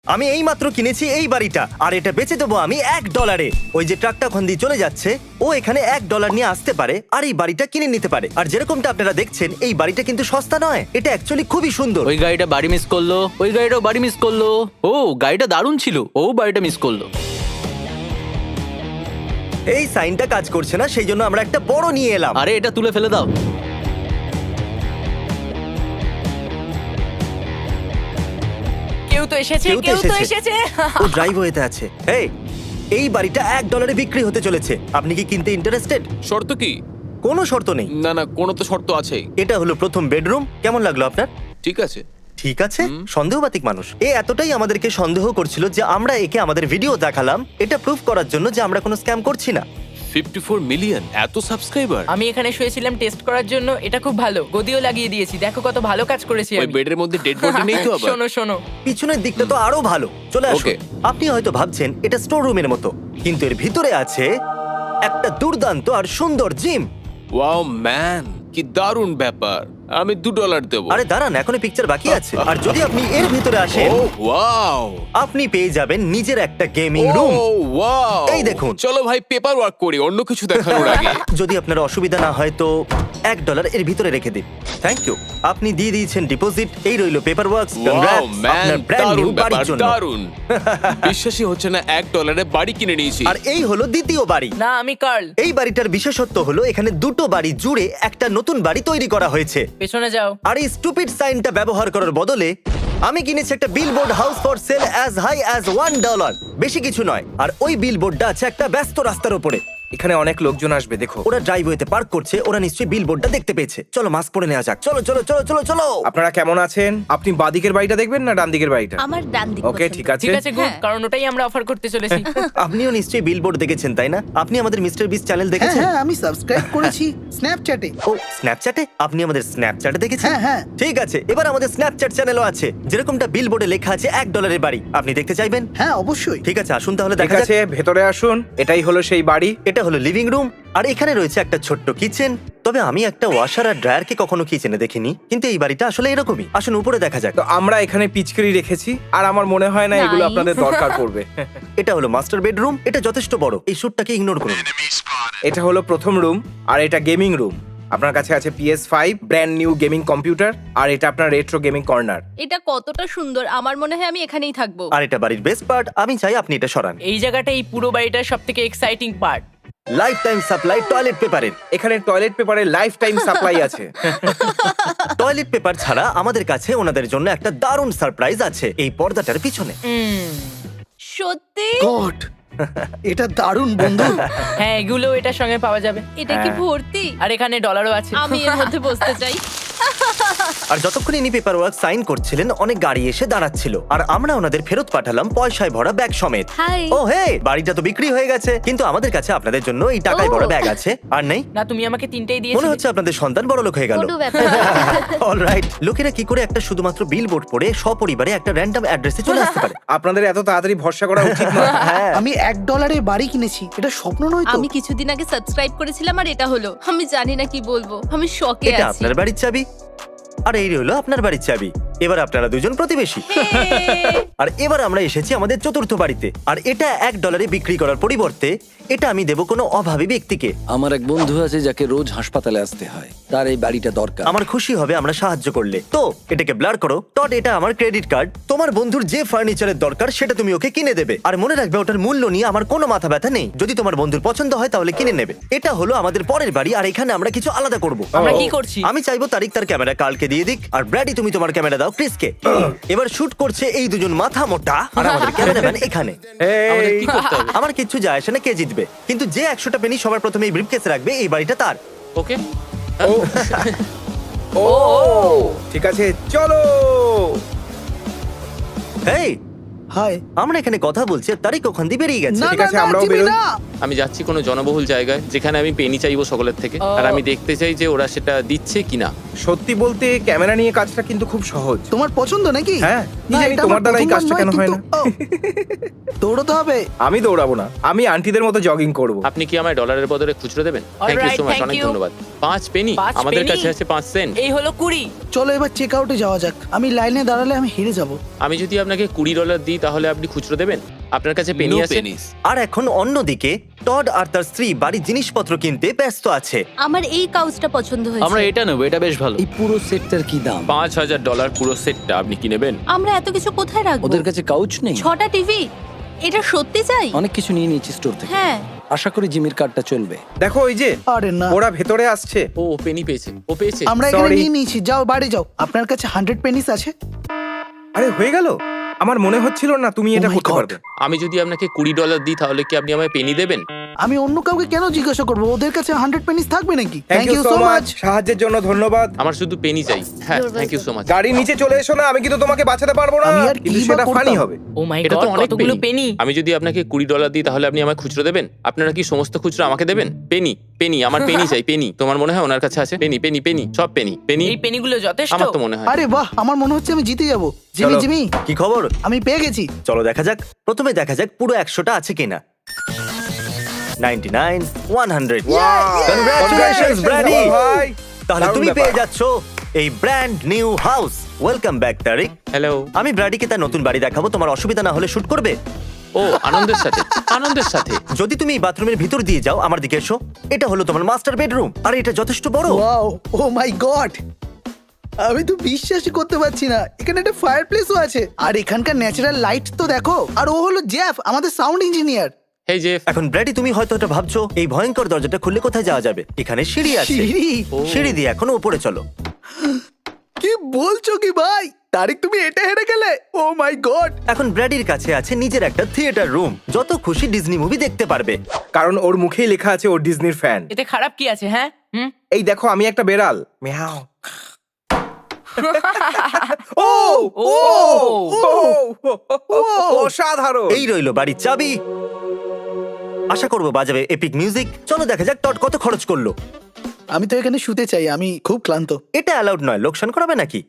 আমি এই মাত্র কিনেছি এই বাড়িটা, আর এটা বেচে দেবো আমি $1। ওই যে ট্রাকটা ওখান দিয়ে চলে যাচ্ছে, ও এখানে $1 নিয়ে আসতে পারে আর এই বাড়িটা কিনে নিতে পারে। আর যেরকমটা আপনারা দেখছেন, এই বাড়িটা কিন্তু সস্তা নয়, এটা অ্যাকচুয়ালি খুবই সুন্দর। ওই গাড়িটা বাড়ি মিস করলো, ওই গাড়িটাও বাড়ি মিস করলো। ও গাড়িটা দারুণ ছিল, ও বাড়িটা মিস করলো। এই সাইনটা কাজ করছে না, সেই জন্য আমরা একটা বড় নিয়ে এলাম। আরে এটা তুলে ফেলে দাও। কেউ তো এসেছে, কেউ তো কেউ তো এসেছে। এসেছে। ও ড্রাইভওয়েতে আছে। এই বাড়িটা $1 বিক্রি হতে চলেছে। আপনি কি কিনতে ইন্টারেস্টেড? শর্ত কি? কোনো শর্ত নেই। না না, কোনো তো শর্ত আছেই। এটা হলো প্রথম বেডরুম। কেমন লাগলো আপনার? ঠিক আছে। ঠিক আছে, সন্দেহবাতিক মানুষ। এ এতটাই আমাদেরকে সন্দেহ করছিল যে আমরা একে আমাদের ভিডিও দেখালাম, এটা প্রুফ করার জন্য যে আমরা কোনো স্ক্যাম করছি না। 54 মিলিয়ন, এত সাবস্ক্রাইবার। আমি এখানে শুয়েছিলাম টেস্ট করার জন্য, এটা খুব ভালো। গদিও লাগিয়ে দিয়েছি, দেখো কত ভালো কাজ করেছি ওই আমি। বেডের মধ্যে ডেড বডি নেই তো আবার? শোনো শোনো, পিছনের দিকটা তো আরো ভালো। চলে আসুন। Okay. আপনি হয়তো ভাবছেন এটা স্টোর রুমের মতো, কিন্তু এর ভিতরে আছে একটা দুর্দান্ত আর সুন্দর জিম। ওয়াও ম্যান, কি দারুণ ব্যাপার। আমি $2 দেবো। আরে দাঁড়ান, এখনো পিকচার বাকি আছে। আর যদি আপনি এর ভিতরে আসেন, ও ওয়াও, আপনি পেয়ে যাবেন নিজের একটা গেমিং রুম। ও ওয়াও, এই দেখুন। চলো ভাই পেপার ওয়ার্ক করি অন্য কিছু দেখানোর আগে। যদি আপনার অসুবিধা না হয় তো $1 এর ভিতরে রেখে দিন। Thank you. আপনি দিয়ে দিয়েছেন ডিপোজিট, এই রইলো পেপার ওয়ার্কস। ওয়াও ম্যান, আপনার ব্র্যান্ড নিউ দারুণ বাড়ির ব্যাপার, জন্য। দারুণ। বিশ্বাসই হচ্ছে না, $1 বাড়ি কিনে নিয়েছি। আর এই হলো দ্বিতীয় বাড়ি। না আমি কার্ল। এই বাড়িটার বিশেষত্ব হলো এখানে দুটো বাড়ি জুড়ে একটা নতুন বাড়ি তৈরি করা হয়েছে। পেছনে যাও। আর এই স্টুপিড সাইনটা ব্যবহার করার বদলে আমি কিনেছি একটা billboard, house for sale as high as $1। বেশি কিছু নয়। আর ওই বিলবোর্ডটা আছে একটা ব্যস্ত রাস্তার উপরে। এখানে অনেক লোকজন আসবে, দেখো। ওরা ড্রাইভওয়েতে পার্ক করছে, ওরা নিশ্চয়ই বিলবোর্ডটা দেখতে পেয়েছে। চলো মাস্ক পরে নেওয়া যাক। চলো চলো চলো চলো চলো। আপনারা কেমন আছেন? আপনি বাদিকের বাড়িটা দেখবেন না ডান দিকের বাড়িটা? আমার ডান দিক ওকে, পছন্দ। ঠিক আছে। ঠিক আছে, গুড, হ্যাঁ। কারণ ওটাই আমরা অফার করতে চলেছি। আপনিও নিশ্চয়ই বিলবোর্ড দেখেছেন, তাই না? আপনি আমাদের মিস্টার বিস্ট চ্যানেল হ্যাঁ দেখেছেন? হ্যাঁ, আমি সাবস্ক্রাইব করেছি স্ন্যাপচ্যাটে। ও স্ন্যাপচ্যাটে? আপনি আমাদের স্ন্যাপচ্যাটে দেখেছেন? হ্যাঁ, হ্যাঁ। ঠিক আছে, এবার আমাদের স্ন্যাপচ্যাট চ্যানেলও আছে, যেরকমটা বিলবোর্ডে লেখা আছে $1 এর বাড়ি। আপনি দেখতে চাইবেন? হ্যাঁ অবশ্যই। ঠিক আছে, আসুন তাহলে ঠিক দেখা যাক। আছে, ভেতরে আসুন। এটাই হলো সেই বাড়ি। এটা হলো লিভিং রুম, আর এখানে রয়েছে একটা ছোট্ট কিচেন। তবে আমি একটা ওয়াশার আর ড্রায়ারকে কখনো কিচেনে দেখিনি, কিন্তু এই বাড়িটা আসলে এরকমই। আসুন উপরে দেখা যাক। তো আমরা এখানে পিচকারি রেখেছি, আর আমার মনে হয় না এগুলো Nice. আপনাদের দরকার পড়বে। এটা হলো মাস্টার বেডরুম, এটা যথেষ্ট বড়। এই শুটটাকে ইগনোর করুন। এটা হলো প্রথম রুম, আর এটা গেমিং রুম। আপনার কাছে আছে PS5 brand new gaming computer, আর এটা আপনার রেট্রো গেমিং কর্নার। এটা কতটা সুন্দর, আমার মনে হয় আমি এখানেই থাকবো। আর এটা বাড়ির বেস্ট পার্ট, আমি চাই আপনি এটা সরান। এই জায়গাটা, এই পুরো বাড়িটার সব থেকে exciting part. Life time supply toilet পেপারের। এখানে টয়লেট পেপারের লাইফ টাইম সাপ্লাই আছে। টয়লেট পেপার ছাড়া আমাদের কাছে ওনাদের জন্য একটা দারুণ সারপ্রাইজ আছে এই পর্দাটার পিছনে। সত্যি? গড, এটা দারুণ বন্ধু। হ্যাঁ, এগুলো এটার সঙ্গে পাওয়া যাবে। এটা কি ভর্তি? আর এখানে ডলারও আছে। আমি এর মধ্যে বসতে চাই। আর যতক্ষণ ইনি পেপার ওয়ার্ক সাইন করছিলেন, অনেক গাড়ি এসে দাঁড়াচ্ছিল, আর আমরা ওনাদের ফেরত পাঠালাম পয়সায় ভরা ব্যাগ সমেত। হাই। ও হে, বাড়িটা তো বিক্রি হয়ে গেছে, কিন্তু আমাদের কাছে আপনাদের জন্য এই টাকায় ও। ভরা ব্যাগ আছে। আর নেই? না, তুমি আমাকে তিনটেই মনে দিয়েছিলে। হচ্ছে আপনাদের সন্তান বড় লোক হয়ে গেল। কোনো ব্যাপার না। অলরাইট, লোকেরা কি করে একটা শুধুমাত্র বিলবোর্ড পড়ে সপরিবারে একটা র্যান্ডম অ্যাড্রেসে চলে আসতে পারে? আপনাদের এত তাড়াতাড়ি ভরসা করা উচিত নয়। হ্যাঁ, আমি $1 বাড়ি কিনেছি, এটা স্বপ্ন নয় তো? আমি কিছুদিন আগে সাবস্ক্রাইব করেছিলাম আর এটা হলো। আমি জানি না কি বলবো, আমি শকে এটা আছি। আপনার বাড়ির চাবি, আর এই হলো আপনার বাড়ির চাবি। এবার আপনারা দুজন প্রতিবেশী। আর এবার আমরা এসেছি আমাদের চতুর্থ বাড়িতে, আর এটা $1 বিক্রি করার পরিবর্তে এটা আমি দেব কোনো অভাবী ব্যক্তিকে। আমার এক বন্ধু আছে যাকে রোজ হাসপাতালে আসতে হয়, তার এই বাড়িটা দরকার। আমার খুশি হবে আমরা সাহায্য করলে। তো এটাকে ব্লার করো। টড, এটা আমার ক্রেডিট কার্ড। তোমার বন্ধুর যে ফার্নিচারের দরকার সেটা তুমি ওকে কিনে দেবে, আর মনে রাখবে ওটার মূল্য নিয়ে আমার কোনো মাথা ব্যথা নেই। যদি তোমার বন্ধুর পছন্দ হয় তাহলে কিনে নেবে। এটা হলো আমাদের পরের বাড়ি, আর এখানে আমরা কিছু আলাদা করব। আমরা কি করছি? আমি চাইবো তারিক তার ক্যামেরা কালকে দিয়ে দিক, আর ব্র্যাডি তুমি তোমার ক্যামেরা দাও ক্রিসকে। এবার শুট করছে এই দুজন মাথা মোটা, আর আমাদের ক্যামেরাম্যান এখানে। আমাদের কি করতে হবে? আমার কিচ্ছু যায় আসে না কে জিতবে, কিন্তু যে 100টা পেনি সবার প্রথমে এই ব্রিফকেসে রাখবে, এই বাড়িটা তার। ওকে। ও ঠিক আছে, চলো। হেই, হাই। আমরা এখানে কথা বলছি, আর তারিক ওখান দিয়ে বেরিয়ে গেছে। না ঠিক না আছে, না, আমরাও জিমি, বেরোই। না। আমি যাচ্ছি কোনো জনবহুল জায়গায় যেখানে আমি পেনি চাইবো সকলের থেকে, আর আমি দেখতে চাই যে ওরা সেটা দিচ্ছে কিনা। সত্যি বলতে ক্যামেরা নিয়ে কাজটা কিন্তু খুব সহজ। তোমার পছন্দ নাকি? হ্যাঁ, কি না, জানি এটা তোমার আমার দ্বারা এই প্রথমবার কাজটা কেন হয় কিন্তু- ও, দৌড়তে হবে। আমি দৌড়াবো না, আমি আন্টিদের মতো জগিং করব। আপনি কি আমায় ডলারের বদলে খুচরো দেবেন? Thank you Alright, so much, thank অনেক you. ধন্যবাদ। 5 পেনি? 5 আমাদের penny? কাছে আছে 5 সেন্ট। এই হলো 20। চলো এবার চেক আউটে যাওয়া যাক। আমি লাইনে দাঁড়ালে আমি হেরে যাব। আমি যদি আপনাকে $20 দিই তাহলে আপনি খুচরো দেবেন? আপনার কাছে পেনি No আছে? pennies। আর এখন অন্যদিকে টড আর তার স্ত্রী বাড়ির জিনিসপত্র কিনতে ব্যস্ত আছে। আমার এই কাউচটা পছন্দ আমরা হয়েছে। এটা নেবো, এটা বেশ ভালো। এই পুরো সেটটার কি দাম? $5000 পুরো সেটটা আপনি কি নেবেন? আমরা এত কিছু কোথায় রাখবো? ওদের কাছে কাউচ নেই? 6টা টিভি? এটা সত্যি চাই? অনেক কিছু নিয়ে নিয়েছি স্টোর থেকে। হ্যাঁ। আশা করি জিমির কার্ডটা চলবে। দেখো ওই যে আরে না, ওরা ভেতরে আসছে। ও পেনি পেয়েছে, ও পেয়েছে। আমরা এখানে Sorry. নিয়ে নিয়েছি। যাও বাড়ি যাও। আপনার কাছে 100 পেনিস আছে? আরে হয়ে গেল, আমার মনে হচ্ছিল না তুমি এটা Oh my করতে God. পারবে। আমি যদি আপনাকে $20 দিই তাহলে কি আপনি আমায় পেনি দেবেন? আমি অন্য কাউকে কেন জিজ্ঞাসা করবো? ওদের কাছে 100 পেনিস থাকবে নাকি? থ্যাংক ইউ সো মাচ, সাহায্যের জন্য ধন্যবাদ। আমার শুধু পেনি চাই। হ্যাঁ, থ্যাংক ইউ সো মাচ। গাড়ি নিচে চলে এসো না, আমি কিন্তু তোমাকে বাঁচাতে পারবো না, আমি আর কি কিন্তু বা সেটা করতাম? ফানি হবে। ও মাই এটা গড, তো অনেক কতগুলো পেনি। পেনি। আমি যদি আপনাকে $20 দিই তাহলে আপনি আমায় খুচরো দেবেন? আপনারা কি সমস্ত খুচরো আমাকে দেবেন? পেনি, পেনি, আমার পেনি চাই, পেনি। তোমার মনে হয় ওনার কাছে আছে? পেনি, পেনি, পেনি, সব পেনি, পেনি। এই পেনিগুলো যথেষ্ট? আমার তো মনে হয়। আরে বাহ, আমার মনে হচ্ছে আমি জিতে যাব। জিমি চলো। জিমি, কি খবর? আমি পেয়ে গেছি। চলো দেখা যাক। প্রথমে দেখা যাক পুরো 100টা আছে কিনা। 99, 100। Congratulations, Brady! ভাই, তাহলে দারুণ তুমি ব্যাপার। পেয়ে যাচ্ছ এই brand new house. Welcome back Tariq. Hello. আমি ব্র্যাডিকে তার নতুন বাড়ি দেখাবো। তোমার অসুবিধা না হলে শুট করবে? ও আনন্দের সাথে, আনন্দের সাথে। যদি তুমি এই বাথরুমের ভিতর দিয়ে যাও, আমার দিকে এসো। এটা হলো তোমার মাস্টার বেডরুম, আর এটা যথেষ্ট বড়। ওয়াও, ও মাই গড, আমি তো বিশ্বাসই করতে পারছি না। এখানে একটা ফায়ার প্লেসও আছে, আর এখানকার ন্যাচারাল লাইট তো দেখো। আর ও হলো জেফ, আমাদের সাউন্ড ইঞ্জিনিয়ার। এই যে এখন ব্র্যাডি, তুমি হয়তো এটা ভাবছো এই ভয়ঙ্কর দরজাটা খুললে কোথায় যাওয়া যাবে? এখানে সিঁড়ি আছে। সিঁড়ি? সিঁড়ি দিয়ে এখন উপরে চলো। কি বলছো কি ভাই? তারিক, তুমি এটা হেরে গেলে? ও মাই গড। এখন ব্র্যাডির কাছে আছে নিজের একটা থিয়েটার রুম। যত খুশি ডিজনি মুভি দেখতে পারবে। কারণ ওর মুখেই লেখা আছে ও ডিজনির ফ্যান। এতে খারাপ কি আছে? হ্যাঁ, এই দেখো, আমি একটা বেড়াল। মিয়াও। ও ও অসাধারণ। এই রইলো বাড়ির চাবি। আশা করবো বাজাবে এপিক মিউজিক। চলো দেখা যাক টড কত খরচ করলো। আমি তো এখানে শুতে চাই, আমি খুব ক্লান্ত। এটা অ্যালাউড নয়, লোকসান করাবে নাকি?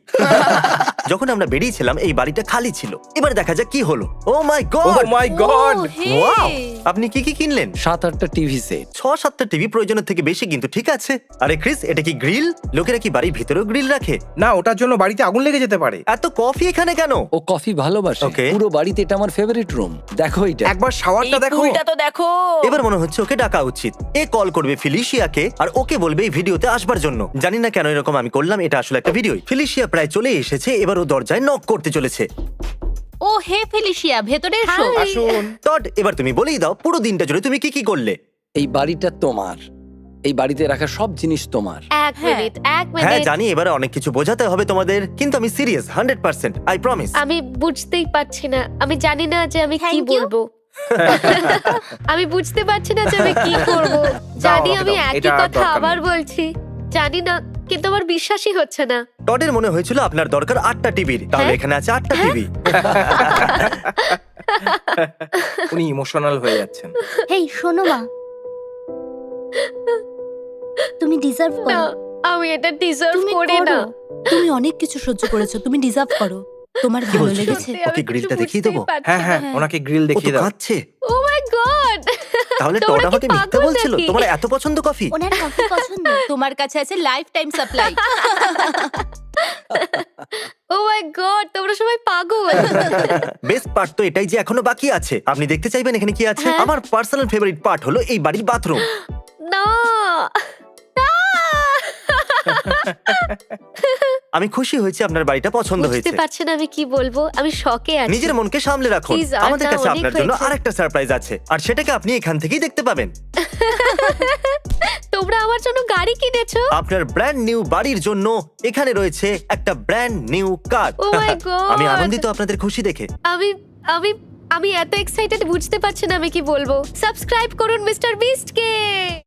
যখন আমরা বেরিয়েছিলাম এই বাড়িটা খালি ছিল। এবার দেখা যাক কি হলো। ও মাই ও গড! মাই গড, ও, হে। ওয়াও! আপনি কি কি কিনলেন? 7-8টা টিভি সেট। 6-7টা টিভি প্রয়োজনের থেকে বেশি, কিন্তু ঠিক আছে। আরে ক্রিস, এটা কি গ্রিল? লোকেরা কি বাড়ির ভিতরেও গ্রিল রাখে? না, ওটার জন্য বাড়িতে আগুন লেগে যেতে পারে। এত কফি এখানে কেন? ও কফি ভালোবাসে। Okay. পুরো বাড়িতে এটা আমার ফেভারিট রুম। দেখো এটা। একবার শাওয়ারটা এই দেখো। পুলটা তো দেখো। এবার মনে হচ্ছে ওকে ডাকা উচিত। এ কল করবে ফিলিশিয়াকে আর ওকে বলবে এই ভিডিওতে আসবার জন্য। জানি না কেন এরকম আমি করলাম, এটা আসলে একটা ভিডিও। ফিলিশিয়া প্রায় চলে এসেছে, এবার ও দরজায় নক করতে চলেছে। ও হে ফেলিশিয়া, ভেতরে এসো। আসুন। টড, এবার তুমি বলেই দাও পুরো দিনটা জুড়ে তুমি কি কি করলে। এই বাড়িটা তোমার। এই বাড়িতে রাখা সব জিনিস তোমার। এক মিনিট, এক হ্যাঁ মিনিট। জানি, এবারে অনেক কিছু বোঝাতে হবে তোমাদের, কিন্তু আমি সিরিয়াস 100%, আই প্রমিস। আমি বুঝতেই পারছি না, আমি জানি না যে আমি কি Thank you. বলবো। আমি বুঝতে পারছি না যে আমি কি করব। জানি আমাকে আমি দাও, একই এটা কথা দরকার আবার নেই। বলছি, জানি না, কিন্তু আমার বিশ্বাসই হচ্ছে না। টডের মনে হয়েছিল আপনার দরকার 8টা টিভির, তাহলে হ্যাঁ? এখানে আছে 8টা টিভি। উনি ইমোশনাল হয়ে যাচ্ছেন। হেই শোনো মা, তুমি ডিজার্ভ না, করো। আমি এটা ডিজার্ভ তুমি করি না। করো। তুমি অনেক কিছু সহ্য করেছো, তুমি ডিজার্ভ করো। তোমার কি ভালো বলছো? লেগেছে? সত্যি, ওকে আমি গ্রিলটা কিছু দেখিয়ে বুঝতেই দেবো? পারছি হ্যাঁ হ্যাঁ, না। ওনাকে গ্রিল ও তো দেখিয়ে দাও। কাঁদছে। ও মাই গড, তাহলে তোমরা টড কি আমাকে মিথ্যে পাগল বলছিল? নাকি? তোমার এত পছন্দ কফি? ওনার কফি পছন্দ। তোমার কাছে আছে লাইফ টাইম সাপ্লাই। ও মাই গড, তোমরা সবাই পাগল। বেস্ট পার্ট তো এটাই যে এখনো বাকি আছে। আপনি দেখতে চাইবেন এখানে কি আছে? হ্যাঁ। আমার পার্সোনাল ফেভারিট পার্ট হলো এই বাড়ির বাথরুম। না না। আমি খুশি হয়েছি আপনার বাড়িটা পছন্দ বুঝতে হয়েছে। পারছি না আমি কি বলবো, আমি শকে আছি। নিজের মনকে সামলে রাখুন। Please, আর আমাদের না, কাছে অনেক আপনার জন্য হয়েছে। আরেকটা সারপ্রাইজ আছে, আর সেটাকে আপনি এখান থেকেই দেখতে পাবেন। তোমরা আমার জন্য গাড়ি কিনেছো? আপনার ব্র্যান্ড নিউ বাড়ির জন্য এখানে রয়েছে একটা ব্র্যান্ড নিউ কার। ও মাই গড, আমি আনন্দিত আপনাদের খুশি দেখে। আমি আমি আমি এত এক্সাইটেড, বুঝতে পারছি না আমি কি বলবো। সাবস্ক্রাইব করুন মিস্টার বিস্ট কে।